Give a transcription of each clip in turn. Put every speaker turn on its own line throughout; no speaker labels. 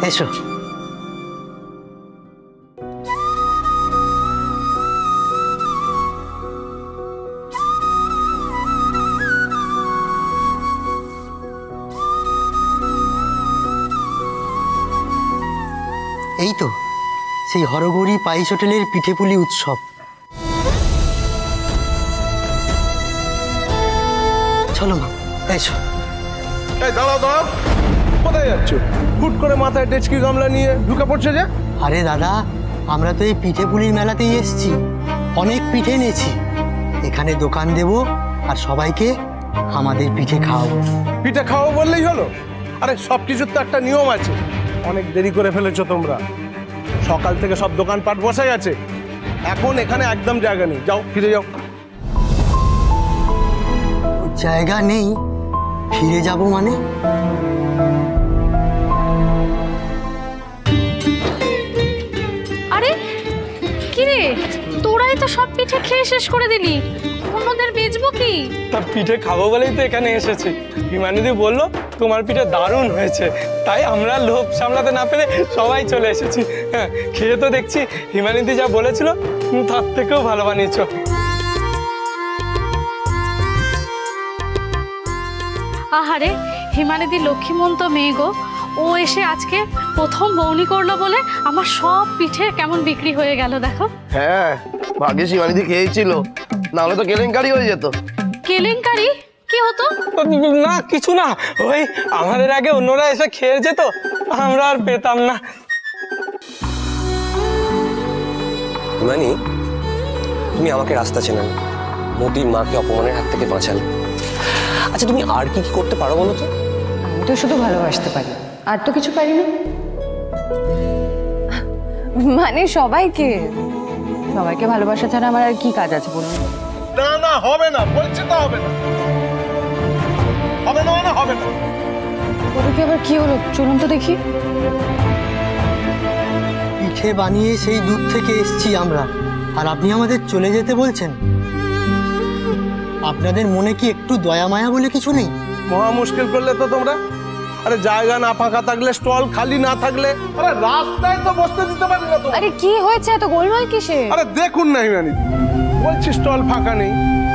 এসো। এই তো সেই হরগৌরী পাইস হোটেলের পিঠেপুলি উৎসব। চলো মা, এসো।
দাঁড়াও দাঁড়াও, কোথায় যাচ্ছ? হুট করে মাথায় ডেচকি গামলা নিয়ে ঢুকে পড়ছে যে?
আরে দাদা, আমরা তো এই পিঠেপুলির মেলাতেই এসেছি, অনেক পিঠে এনেছি। এখানে দোকান দেব আর সবাইকে আমাদের পিঠে খাওয়াবো।
পিঠে খাওয়াবো বললেই হলো? আরে সব কিছুর তো একটা নিয়ম আছে। অনেক দেরি করে ফেলেছো তোমরা, সকাল থেকে সব দোকানপাট বসে গেছে, এখন এখানে একদম জায়গা নেই। যাও, ফিরে যাও।
জায়গা নেই? ফিরে যাব মানে?
আরে কিরে, তোরাই তো সব পিঠে খেয়ে শেষ করে দিলি, অন্যদের বেচবো কি?
তা পিঠে খাবো বলেই তো এখানে এসেছি। হিমানিদি বললো তোমার পিঠে দারুণ হয়েছে, তাই আমরা লোভ সামলাতে না পেরে সবাই চলে এসেছি। হ্যাঁ, খেয়ে তো দেখছি হিমানিদি যা বলেছিল তার থেকেও ভালো বানিয়েছো।
আহারে, হিমানিদি লক্ষ্মীমন্ত মেয়ে গো, ও এসে আজকে প্রথম বউনি করলো বলে আমার সব পিঠে কেমন বিক্রি হয়ে গেল দেখো।
হ্যাঁ, ভাগ্যে শিবানিদি খেয়েছিল, না হলে তো কেলেঙ্কারি হয়ে যেত।
কেলেঙ্কারি? কি হতো?
না কিছু না, ওই আমাদের আগে অন্যরা এসে খেয়ে যেত, আমরা আর পেতাম না।
হিমানি, তুমি আমাকে রাস্তা চেনালে, মোদির মাকে অপমানের হাত থেকে বাঁচালে। আচ্ছা, তুমি আর কি কি করতে পারো বলো তো?
আমি তো শুধু ভালোবাসতে পারি, আর তো কিছু পারি না। মানে সবাইকে সবাইকে ভালোবাসা ছাড়া আমার আর কি কাজ আছে বলুন?
না না, হবে না, বলছি তো হবে না। হবে না মানে হবে না।
ওদেরকে আবার কি হলো চলুন তো দেখি।
পিঠে বানিয়ে সেই দূর থেকে এসেছি আমরা, আর আপনি আমাদের চলে যেতে বলছেন? আপনাদের মনে কি একটু দয়া মায়া বলে কিছু নেই?
মহা মুশকিল করলে তো তোমরা। আরে জায়গা না ফাঁকা থাকলে, স্টল খালি না থাকলে, আরে রাস্তায় তো বসতে দিতে পারি না তো।
আরে কি হয়েছে, এত গোলমাল কিসে?
আরে দেখুন না হিমানিদি, বলছি স্টল ফাঁকা নেই,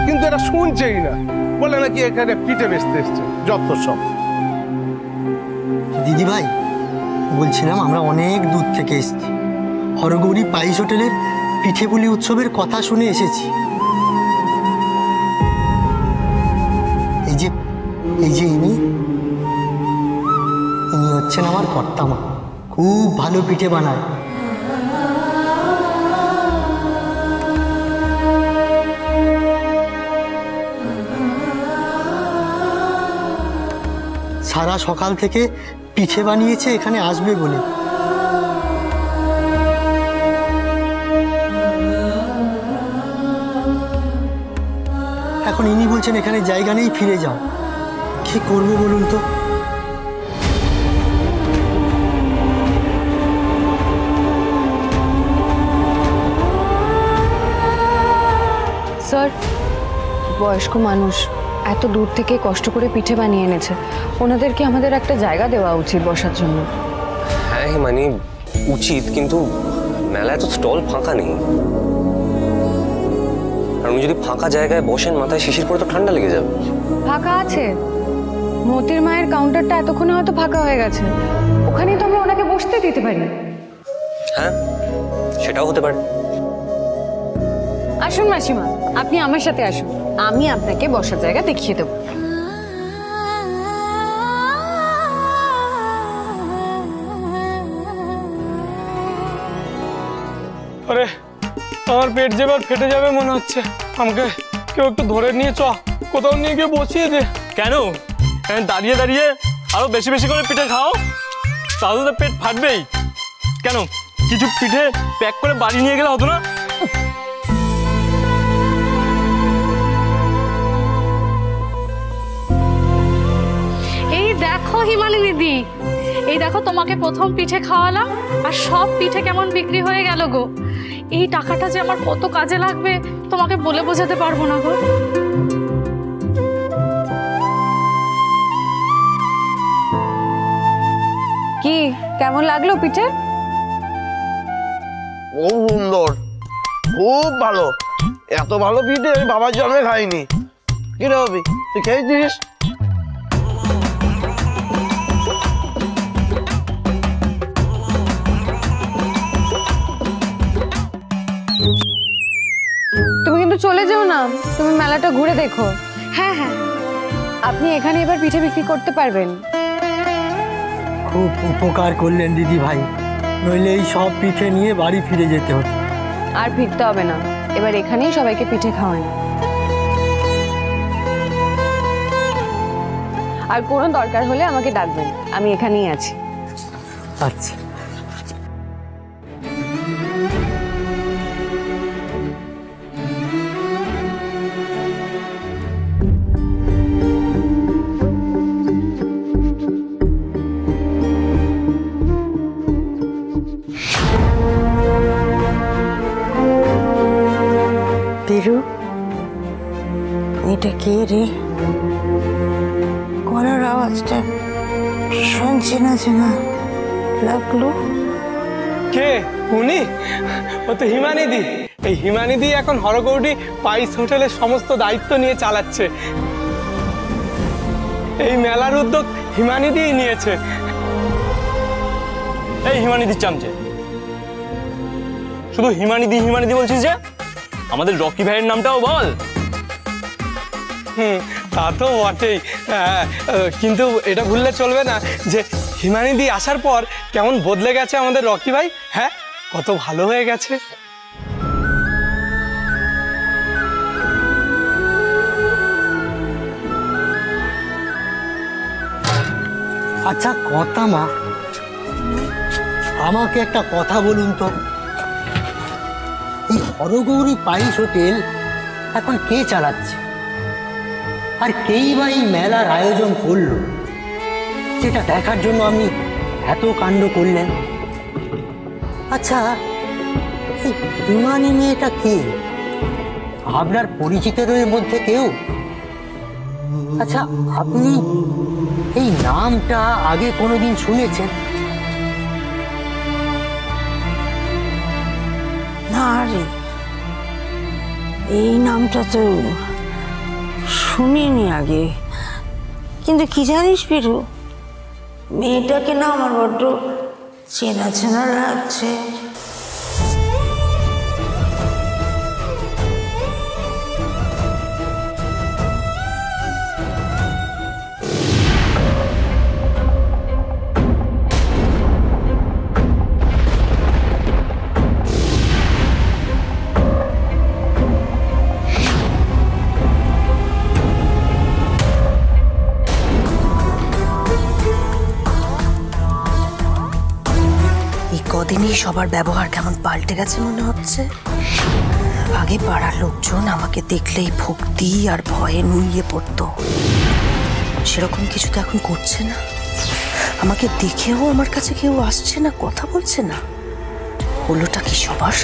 কিন্তু এটা শুনছেই না, বলে নাকি এখানে পিঠে বেচতে এসছে। যত সব।
দিদি ভাই, বলছিলাম আমরা অনেক দূর থেকে এসেছি, হরগৌরী পাইস হোটেলের পিঠেপুলি উৎসবের কথা শুনে এসেছি। এই যে ইনি হচ্ছেন আমার কর্তামা, খুব ভালো পিঠে বানায়। সারা সকাল থেকে পিঠে বানিয়েছে এখানে আসবে বলে। এখন ইনি বলছেন এখানে জায়গা নেই, ফিরে যাও। কি করবো বলুন তো?
স্যার, বয়স্ক মানুষ এত দূর থেকে কষ্ট করে পিঠে বানিয়ে এনেছে, ওনাদেরকে আমাদের একটা জায়গা দেওয়া উচিত বসার জন্য।
হ্যাঁ হিমানি, উচিত, কিন্তু মেলায় তো স্টল ফাঁকা নেই। আর উনি যদি ফাঁকা জায়গায় বসেন, মাথায় শিশির পরে তো ঠান্ডা লেগে যাবে।
ফাঁকা আছে, মতির মায়ের কাউন্টারটা এতক্ষণে হয়তো ফাঁকা হয়ে গেছে, ওখানেই তো আমরা ওনাকে বসতে দিতে পারি।
হ্যাঁ, সেটাও হতে পারে।
আসুন মাসিমা, আপনি আমার সাথে আসুন, আমি আপনাকে বসার জায়গা দেখিয়ে দেব।
আরে আমার পেট যে এবার ফেটে যাবে মনে হচ্ছে, আমাকে কেউ একটু ধরে নিয়ে চ, কোথাও নিয়ে গিয়ে বসিয়ে দে। কেন দাঁড়িয়ে দাঁড়িয়ে আরো বেশি বেশি করে পিঠে খাও, তাহলে তো পেট ফাটবেই। কেন কিছু পিঠে প্যাক করে বাড়ি নিয়ে গেলে হতো না?
এই দেখো হিমানি দিদি, এই দেখো তোমাকে প্রথম পিঠে খাওয়ালাম, আর সব পিঠে কেমন বিক্রি হয়ে গেল গো। এই টাকাটা যে আমার কত কাজে লাগবে তোমাকে বলে বোঝাতে পারবো না গো।
কি কেমন লাগলো পিঠে?
খুব সুন্দর, খুব ভালো। এত ভালো পিঠে আমি বাবার জন্মে খাইনি। কি রে অভি, তুই খেয়েছিস?
তুমি কিন্তু চলে যেও না, তুমি মেলাটা ঘুরে দেখো।
হ্যাঁ হ্যাঁ,
আপনি এখানে এবার পিঠে বিক্রি করতে পারবেন।
খুব উপকার করলেন দিদি ভাই, নইলে এই সব পিঠে নিয়ে বাড়ি ফিরে যেতে হতো।
আর ফিরতে হবে না, এবার এখানেই সবাইকে পিঠে খাওয়ান। আর কোনো দরকার হলে আমাকে ডাকবেন, আমি এখানেই আছি।
আচ্ছা।
বিরু, এটা কে রে? গলার আওয়াজটা ভীষণ চেনা চেনা লাগলো।
কে উনি? ও তো হিমানিদি। এই হিমানিদি এখন হরগৌরী পাইস হোটেলের সমস্ত দায়িত্ব নিয়ে চালাচ্ছে। এই মেলার উদ্যোগ হিমানিদিই নিয়েছে।
এই হিমানিদি চামচে, শুধু হিমানিদি হিমানিদি বলছিস যে? আমাদের রকি ভাইয়ের নামটাও বল।
তা তো বটেই, কিন্তু এটা ভুললে চলবে না যে হিমানিদি আসার পর কেমন বদলে গেছে আমাদের রকি ভাই। হ্যাঁ, কত ভালো হয়ে গেছে।
আচ্ছা কথা মা, আমাকে একটা কথা বলুন তো, এই হরগৌরী পাইস হোটেল এখন কে চালাচ্ছে? আর কেই বা এই মেলার আয়োজন করলো, যেটা দেখার জন্য আপনি এত কাণ্ড করলেন? আচ্ছা, এই হিমানি মেয়েটা কে? আপনার পরিচিতদের মধ্যে কেউ? আচ্ছা, আপনি এই নামটা আগে কোনোদিন শুনেছেন?
না রে, এই নামটা তো শুনিনি আগে। কিন্তু কি জানিস বিরু, মেয়েটাকে না আমার বড্ড চেনা চেনা লাগছে। কদিনই সবার ব্যবহার কেমন পাল্টে গেছে মনে হচ্ছে। আগে পাড়ার লোকজন আমাকে দেখলেই ভক্তি আর ভয়ে নুইয়ে পড়তো, সেরকম কিছু তো এখন করছে না। আমাকে দেখেও আমার কাছে কেউ আসছে না, কথা বলছে না। হলোটা কি সবার?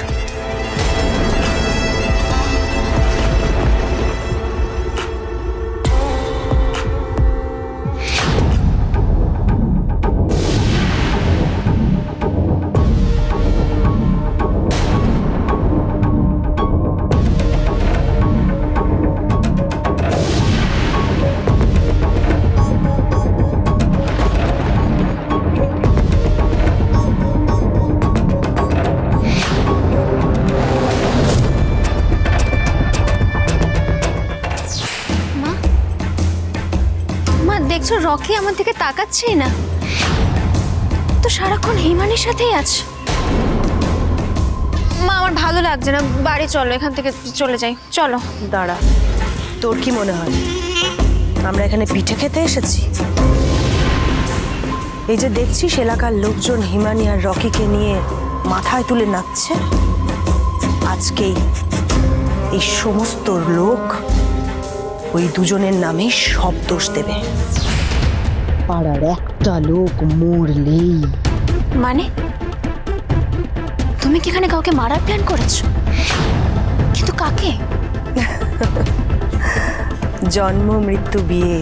দেখছো রকি আমার দিকে তাকাচ্ছেই না, তো সারাক্ষণ হিমানির সাথেই আছে। মা, আমার ভালো লাগছে না, বাড়ি চলো, এখান থেকে চলে যাই, চলো।
দাঁড়া, তোর কি মনে হয় আমরা এখানে পিঠে খেতে এসেছি? এই যে দেখছিস এলাকার লোকজন হিমানি আর রকিকে নিয়ে মাথায় তুলে নাচছে, আজকেই এই সমস্ত লোক ওই দুজনের নামে সব দোষ দেবে। পাড়ার একটা লোক মরলেই
মানে তুমি কি এখানে কাউকে মারার প্ল্যান করেছো? কিন্তু কাকে?
জন্ম মৃত্যু বিয়ে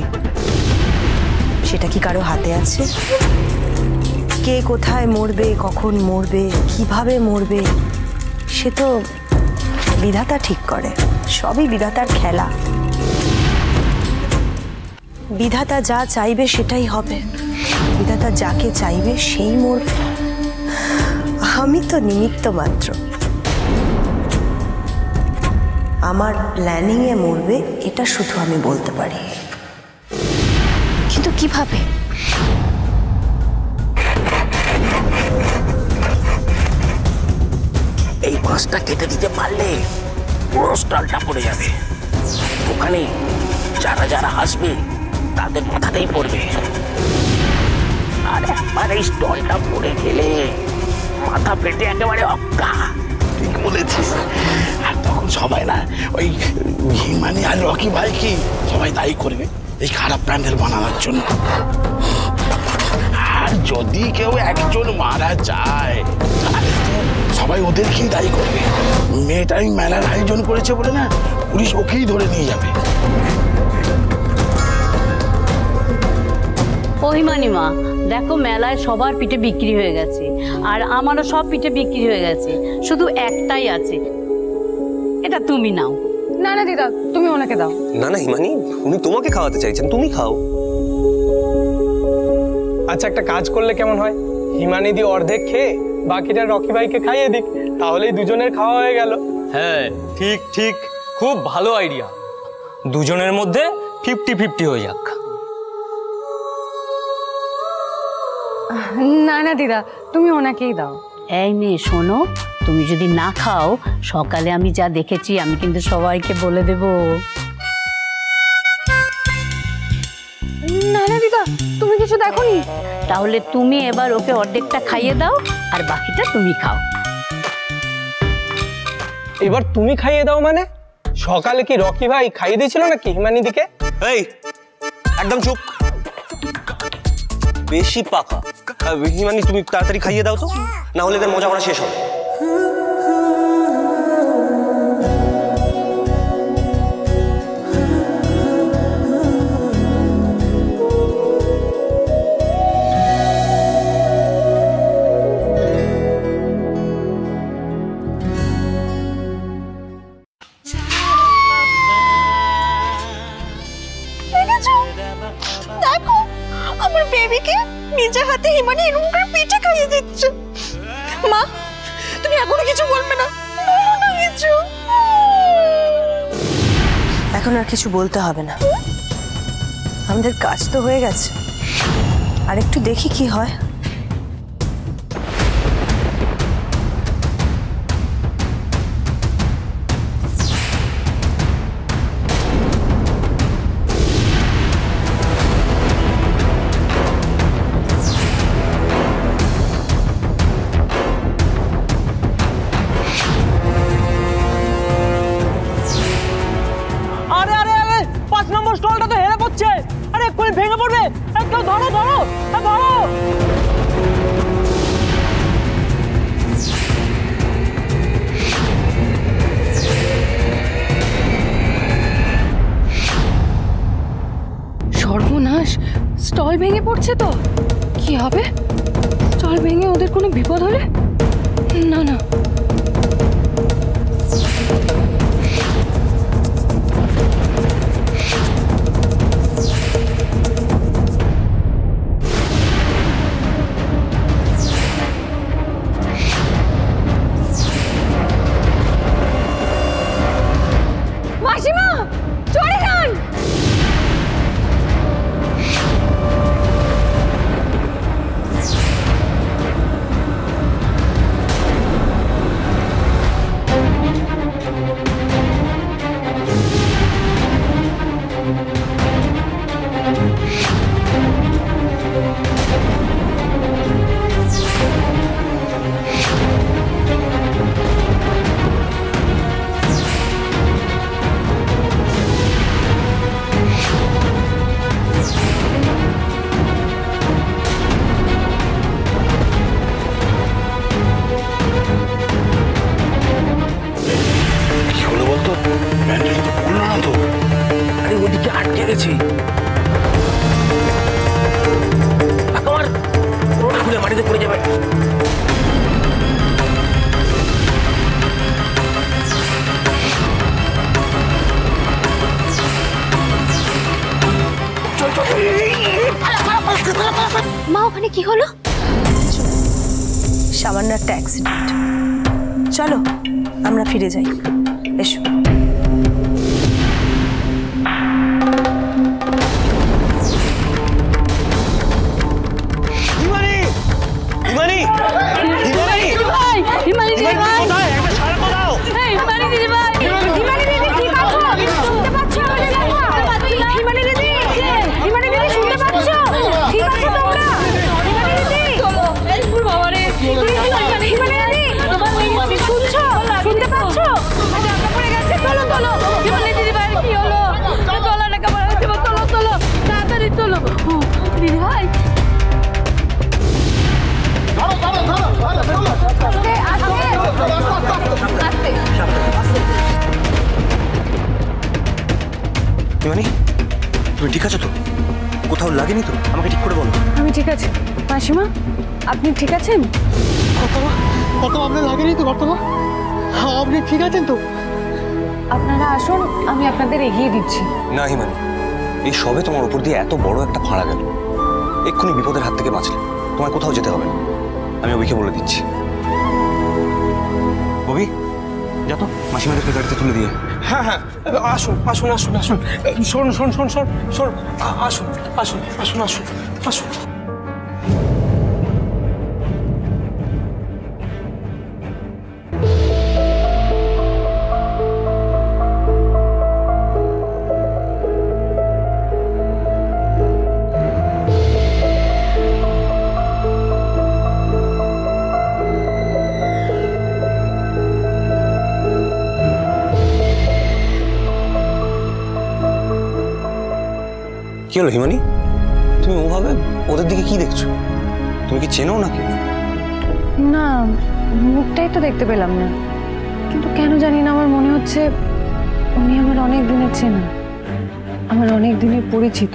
সেটা কি কারো হাতে আছে? কে কোথায় মরবে, কখন মরবে, কিভাবে মরবে, সে তো বিধাতা ঠিক করে। সবই বিধাতার খেলা। বিধাতা যা চাইবে সেটাই হবে। বিধাতা যাকে চাইবে সেই মরবে। আমি তো নিমিত্ত মাত্র। আমার প্ল্যানিংয়ে মরবে এটা শুধু আমি বলতে পারি।
কিন্তু কিভাবে?
এই বাঁশটা কেটে দিতে পারলে পুরো স্টলটা পড়ে যাবে। ওখানে যারা যারা আসবে তাদের মাথাতেই পড়বে। আর একবার এই স্টলটা পড়ে গেলে মাথা পেটে একেবারে অক্কা।
ঠিক বলেছিস। আর তখন সবাই না ওই হিমানি আর রকি ভাই কি সবাই দায়ী করবে এই খারাপ প্যান্ডেল বানানোর জন্য। আর যদি কেউ একজন মারা যায় সবাই ওদেরকেই দায়ী করবে। মেয়েটাই মেলার আয়োজন করেছে বলে না পুলিশ ওকেই ধরে নিয়ে যাবে।
মা দেখো, মেলায় সবার পিঠে বিক্রি হয়ে গেছে, আর আমারও সব পিঠে বিক্রি হয়ে গেছে, শুধু একটাই আছে, এটা তুমি নাও।
না না দিদা, তুমি ওনাকে দাও।
না না হিমানি, উনি তোমাকে খাওয়াতে চাইছেন, তুমি খাও।
আচ্ছা, একটা কাজ করলে কেমন হয়? হিমানি দি অর্ধেক খেয়ে বাকিটা রকি ভাইকে খাইয়ে দিক, তাহলেই দুজনের খাওয়া হয়ে গেল।
হ্যাঁ ঠিক ঠিক, খুব ভালো আইডিয়া। দুজনের মধ্যে 50-50 হয়ে যাক।
না না দিদা, তুমি ওনাকেই দাও।
এই মেয়ে শোনো, তুমি যদি না খাও, সকালে আমি যা দেখেছি আমি কিন্তু সবাইকে বলে দেব।
না না দিদা, তুমি কিছু দেখোনি?
তাহলে তুমি এবার ওকে অর্ধেকটা খাইয়ে দাও, আর বাকিটা তুমি খাও।
এবার তুমি খাইয়ে দাও মানে? সকালে কি রকি ভাই খাইয়ে দিয়েছিল নাকি হিমানি দিকে?
এই একদম চুপ, বেশি পাকা। হিমানি তুমি তাড়াতাড়ি খাইয়ে দাও তো, না হলে এদের মজা করা শেষ হবে।
দেখো আমার বেবিকে নিজের হাতে হিমানি এরকম করে পিঠে খাইয়ে দিচ্ছে। মা, তুমি এখনো কিছু বলবে না? কিছু এখন আর কিছু বলতে হবে না, আমাদের কাজ তো হয়ে গেছে। আর একটু দেখি কি হয়।
ভেঙে পড়বে, কেউ ধরো ধরো ধরো।
সর্বনাশ, স্টল ভেঙে পড়ছে তো। কি হবে? স্টল ভেঙে ওদের কোনো বিপদ হলে? না না, মাসিমা চলে যান।
মা ওখানে কি হলো?
সামান্য একটা অ্যাক্সিডেন্ট। চলো আমরা ফিরে যাই, এসো।
হিমানি হিমানি হিমানি
ভাই, হিমানি দিদি ভাই,
কোথায়? একটা সারা দাও।
এই হিমানি দিদি ভাই, হিমানি দিদি ঠিক আছো? শুনতে পাচ্ছ আমাদের কথা? হিমানি দিদি, হিমানি দিদি শুনতে পাচ্ছ? ঠিক আছো তোমরা? হিমানি দিদি, চলো। এই বাবা রে, হিমানি দিদি, তোমার মেয়ে শুনছো? শুনতে পাচ্ছ? জানলা পড়ে গেছে, চলো চলো। হিমানি দিদি ভাই কি হলো? তলাটা কেমন হচ্ছে? চলো চলো, তাড়াতাড়ি চলো। দিদি ভাই,
হিমানি তুমি ঠিক আছো তো? কোথাও লাগেনি তো? আমাকে ঠিক করে বলো।
আমি ঠিক আছি। মাসিমা, আপনি ঠিক আছেন?
কত আপনার লাগেনি তো? কর্তমা আপনি ঠিক আছেন তো?
আপনারা আসুন, আমি আপনাদের এগিয়ে দিচ্ছি।
না হিমানি, এই সবে তোমার উপর দিয়ে এত বড় একটা ফাঁড়া গেল। এক্ষুনি বিপদের হাত থেকে বাঁচলে তোমায় কোথাও যেতে হবে না। আমি অভিকে বলে দিচ্ছি। অভি, যা তো মাসিমাদেরকে গাড়িতে তুলে দিয়ে।
হ্যাঁ হ্যাঁ, আসুন আসুন আসুন আসুন। শোন শোন শোন শোন শোন, আসুন আসুন আসুন আসুন আসুন।
কি হলো হিমানি, তুমি ওভাবে ওদের দিকে কি দেখছো? তুমি কি চেনো নাকি?
না, মুখটাই তো দেখতে পেলাম না, কিন্তু কেন জানি না আমার মনে হচ্ছে উনি আমার অনেক দিনের চেনা, আমার অনেক দিনের পরিচিত।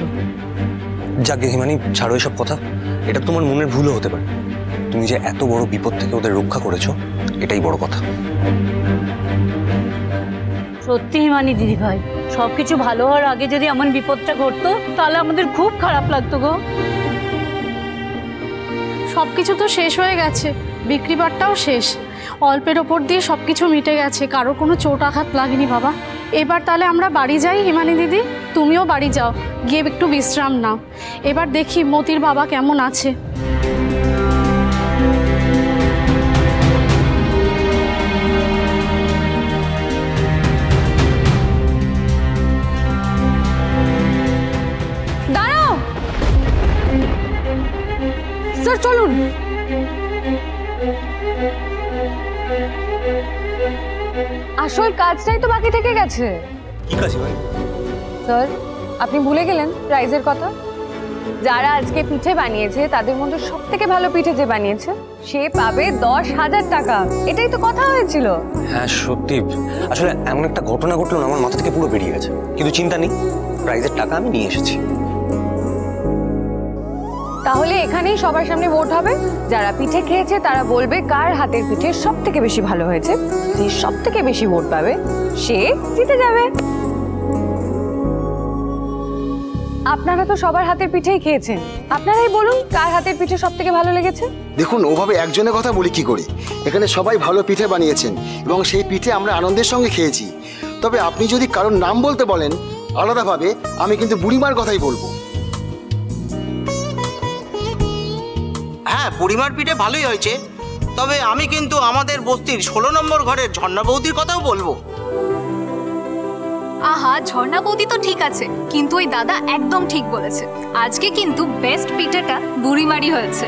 যাকে হিমানি, ছাড়ো এসব কথা। এটা তোমার মনের ভুলও হতে পারে। তুমি যে এত বড় বিপদ থেকে ওদের রক্ষা করেছো, এটাই বড় কথা।
সত্যি হিমানি দিদি ভাই, সবকিছু ভালো হওয়ার আগে যদি এমন বিপদটা ঘটতো তাহলে আমাদের খুব খারাপ লাগতো গো।
সবকিছু তো শেষ হয়ে গেছে, বিক্রি বাট্টাও শেষ, অল্পের ওপর দিয়ে সবকিছু মিটে গেছে, কারোর কোনো চোট আঘাত লাগেনি বাবা। এবার তাহলে আমরা বাড়ি যাই হিমানি দিদি, তুমিও বাড়ি যাও, গিয়ে একটু বিশ্রাম নাও। এবার দেখি মতির বাবা কেমন আছে।
দাঁড়াও স্যার, চলুন। আসল কাজটাই তো বাকি থেকে গেছে।
কি কাজ ভাই?
স্যার, আপনি ভুলে গেলেন প্রাইজের কথা। যারা আজকে পিঠে বানিয়েছে তাদের মধ্যে সব থেকে ভালো পিঠে যে বানিয়েছে সে পাবে 10,000 টাকা। এটাই তো কথা হয়েছিল।
হ্যাঁ সত্যি, আসলে এমন একটা ঘটনা ঘটলো না, আমার মাথা থেকে পুরো বেরিয়ে গেছে। কিন্তু চিন্তা নেই, প্রাইজের টাকা আমি নিয়ে এসেছি।
তাহলে এখানেই সবার সামনে ভোট হবে। যারা পিঠে খেয়েছে তারা বলবে কার হাতের পিঠে সব থেকে বেশি ভালো হয়েছে। যে সব থেকে বেশি ভোট পাবে সে জিতে যাবে। আপনারা তো সবার হাতের পিঠেই খেয়েছেন, আপনারাই বলুন কার হাতের পিঠে সব থেকে ভালো লেগেছে।
দেখুন, ওভাবে একজনের কথা বলি কি করে? এখানে সবাই ভালো পিঠে বানিয়েছেন এবং সেই পিঠে আমরা আনন্দের সঙ্গে খেয়েছি। তবে আপনি যদি কারোর নাম বলতে বলেন আলাদাভাবে, আমি কিন্তু বুড়িমার কথাই বলবো।
হ্যাঁ, বুড়িমার পিঠে ভালোই হয়েছে, তবে আমি কিন্তু আমাদের বস্তির 16 নম্বর ঘরের ঝর্ণা বৌদির কথাও বলবো।
আহা, ঝর্ণা বৌদি তো ঠিক আছে, কিন্তু ওই দাদা একদম ঠিক বলেছে। আজকে কিন্তু বেস্ট পিঠেটা বুড়িমারি হয়েছে।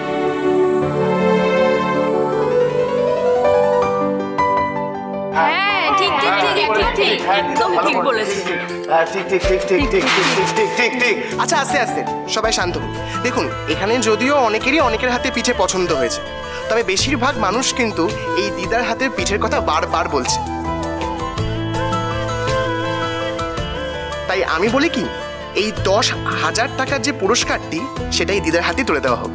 হ্যাঁ ঠিক ঠিক ঠিক ঠিক ঠিক, একদম ঠিক বলেছে।
ঠিক ঠিক ঠিক ঠিক ঠিক ঠিক ঠিক ঠিক ঠিক। আচ্ছা, আস্তে আস্তে সবাই শান্ত হন। দেখুন, এখানে যদিও অনেকেরই অনেকের হাতে পিঠে পছন্দ হয়েছে, তবে বেশিরভাগ মানুষ কিন্তু এই দিদার হাতের পিঠের কথা বারবার বলছে। তাই আমি বলি কি, এই 10,000 টাকার যে পুরস্কারটি সেটাই দিদার হাতে তুলে দেওয়া হোক।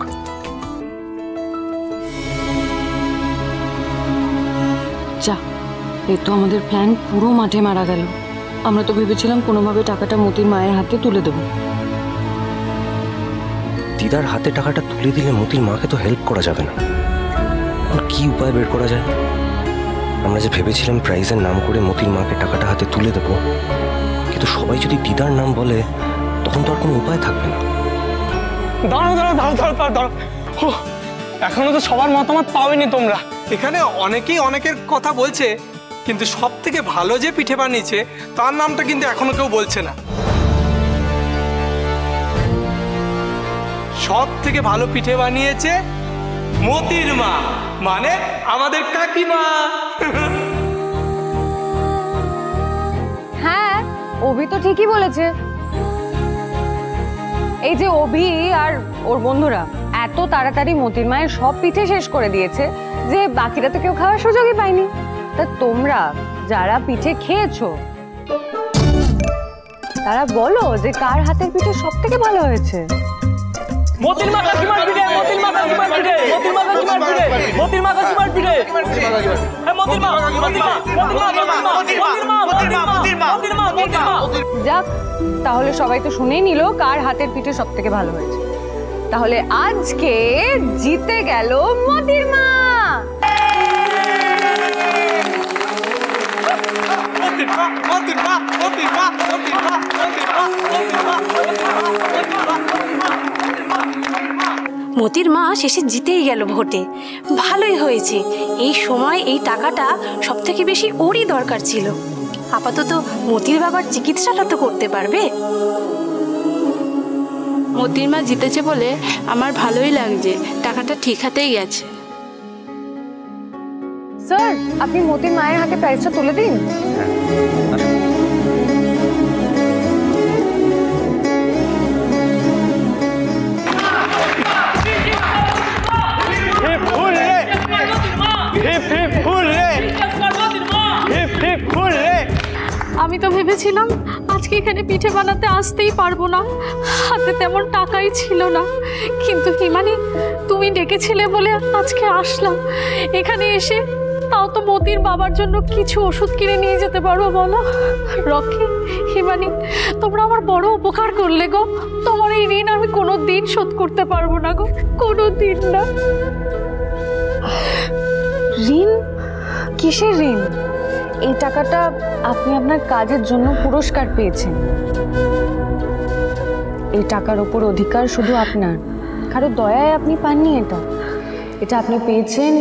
যা, এ তো আমাদের প্ল্যান পুরো মাঠে মারা গেল। আমরা তো ভেবেছিলাম কোনোভাবে টাকাটা মতির মায়ের হাতে তুলে দেব।
দিদার হাতে টাকাটা তুলে দিলে মতির মাকে তো হেল্প করা যাবে না। কি উপায় বের করা যায়? আমরা যে ভেবেছিলাম প্রাইজের নাম করে মতির মাকে টাকাটা হাতে তুলে দেব, কিন্তু সবাই যদি দিদার নাম বলে তখন তো আর কোনো উপায় থাকবে না।
দাঁড়াও। এখনো তো সবার মতামত পাওনি তোমরা। এখানে অনেকেই অনেকের কথা বলছে, কিন্তু সব থেকে ভালো যে পিঠে বানিয়েছে তার নামটা কিন্তু এখনো কেউ বলছে না। সব থেকে ভালো পিঠে বানিয়েছে মতির মা, মানে আমাদের কাকিমা।
হ্যাঁ, অভি তো ঠিকই বলেছে। এই যে অভি আর ওর বন্ধুরা এত তাড়াতাড়ি মতির মায়ের সব পিঠে শেষ করে দিয়েছে যে বাকিরা তো কেউ খাওয়ার সুযোগই পায়নি। তা তোমরা যারা পিঠে খেয়েছো তারা বলো যে কার হাতের পিঠে সব থেকে ভালো হয়েছে।
মতির মা কাকিমার পিঠে, মতির মা কাকিমার পিঠে, মতির মা কাকিমার পিঠে, মতির মা কাকিমার পিঠে, হ্যাঁ মতির মা, মতির মা, মতির মা।
যাক, তাহলে সবাই তো শুনেই নিল কার হাতের পিঠে সব থেকে ভালো হয়েছে। তাহলে আজকে জিতে গেল মতির মা।
মতির মা শেষে জিতেই গেল ভোটে। ভালোই হয়েছে, এই সময় এই টাকাটা সব থেকে বেশি ওরই দরকার ছিল। আপাতত মতির বাবার চিকিৎসাটা তো করতে পারবে।
মতির মা জিতেছে বলে আমার ভালোই লাগছে, টাকাটা ঠিক হাতেই গেছে।
স্যার, আপনি মতির মায়ের হাতে প্রাইজটা তুলে দিন।
আমি তো ভেবেছিলাম আজকে এখানে পিঠে বানাতে আসতেই পারবো না, হাতে তেমন টাকাই ছিল না, কিন্তু হিমানি তুমি ডেকেছিলে বলে আজকে আসলাম। এখানে এসে তাও তো মতির বাবার জন্য কিছু ওষুধ কিনে নিয়ে যেতে পারো বলো? রকি, হিমানি, তোমরা আমার বড় উপকার করলে গো। তোমার এই ঋণ আমি কোনো দিন শোধ করতে পারবো না গো, কোনো দিন না।
ঋণ? কিসের ঋণ? এই টাকাটা আপনি আপনার কাজের জন্য পুরস্কার পেয়েছেন। এই টাকার উপর অধিকার শুধু আপনার, কারো দয়ায় আপনি পাননি। এটা আপনি পেয়েছেন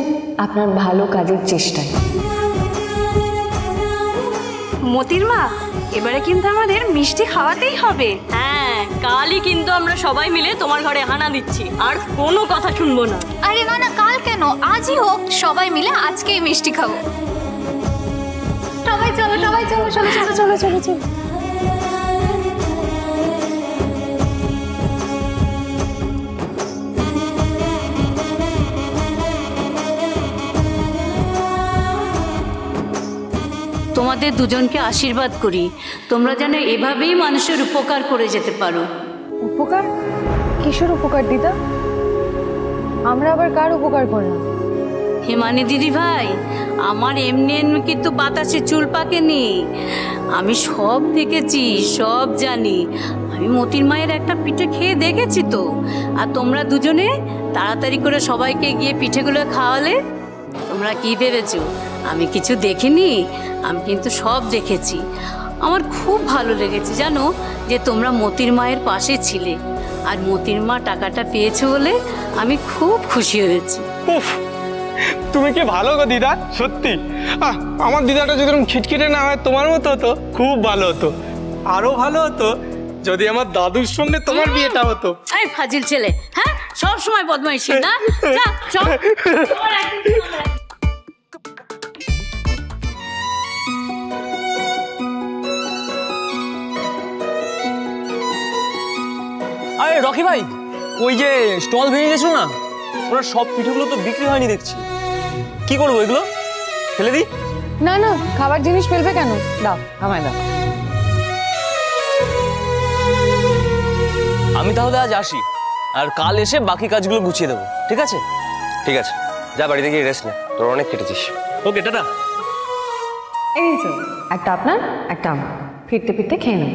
আপনার ভালো কাজের চেষ্টায়।
মতির মা, এবারে কিন্তু আমাদের মিষ্টি খাওয়াতেই হবে।
হ্যাঁ, কালই কিন্তু আমরা সবাই মিলে তোমার ঘরে হানা দিচ্ছি, আর কোনো কথা শুনবো না।
আরে না না, কাল কেন, আজই হোক, সবাই মিলে আজকেই মিষ্টি খাবো। সবাই চলো, সবাই চলো, চলো চলো চলো চলো চলো।
তোমাদের দুজনকে আশীর্বাদ করি, তোমরা যেন এভাবেই মানুষের উপকার করে যেতে পারো।
উপকার? কিসের উপকার দিদা? আমরা আবার কার উপকার করলাম?
হিমানি দিদি ভাই, আমার এমনি কিন্তু বাতাসে চুল পাকেনি। আমি সব দেখেছি, সব জানি। আমি মতির মায়ের একটা পিঠে খেয়ে দেখেছি তো। আর তোমরা দুজনে তাড়াতাড়ি করে সবাইকে গিয়ে পিঠেগুলো খাওয়ালে। তোমরা কি ভেবেছো আমি কিছু দেখিনি? আমি কিন্তু সব দেখেছি। আমার খুব ভালো লেগেছে জানো, যে তোমরা মতির মায়ের পাশে ছিলে। আর মতির মা টাকাটা পেয়েছে বলে আমি খুব খুশি হয়েছি।
তুমি কি ভালো গো দিদা, সত্যি। আমার দিদাটা যদি খিটখিটে না হয় তোমার মতো হতো, খুব ভালো হতো। আরো ভালো হতো যদি আমার দাদুর সঙ্গে তোমার বিয়েটা হতো।
এই ফাজিল ছেলে, হ্যাঁ সব সময় বদমাইশি না। যা চল।
আরে রকি ভাই, ওই যে স্টল ভেঙে গেছিল না, ওরা সব পিঠেগুলো তো বিক্রি হয়নি দেখছি। কি করবো এগুলো? ফেলে দিই?
না না, খাবার জিনিস ফেলবে কেন? দাও, আমায় দাও।
আমি তাহলে আজ আসি, আর কাল এসে বাকি কাজগুলো গুছিয়ে দেবো, ঠিক আছে?
ঠিক আছে, যা বাড়িতে গিয়ে রেস্ট নে, তোর অনেক কেটেছিস।
ওকে, টাটা।
এই যে একটা আপনার, একটা আমার, ফিরতে ফিরতে খেয়ে নেব।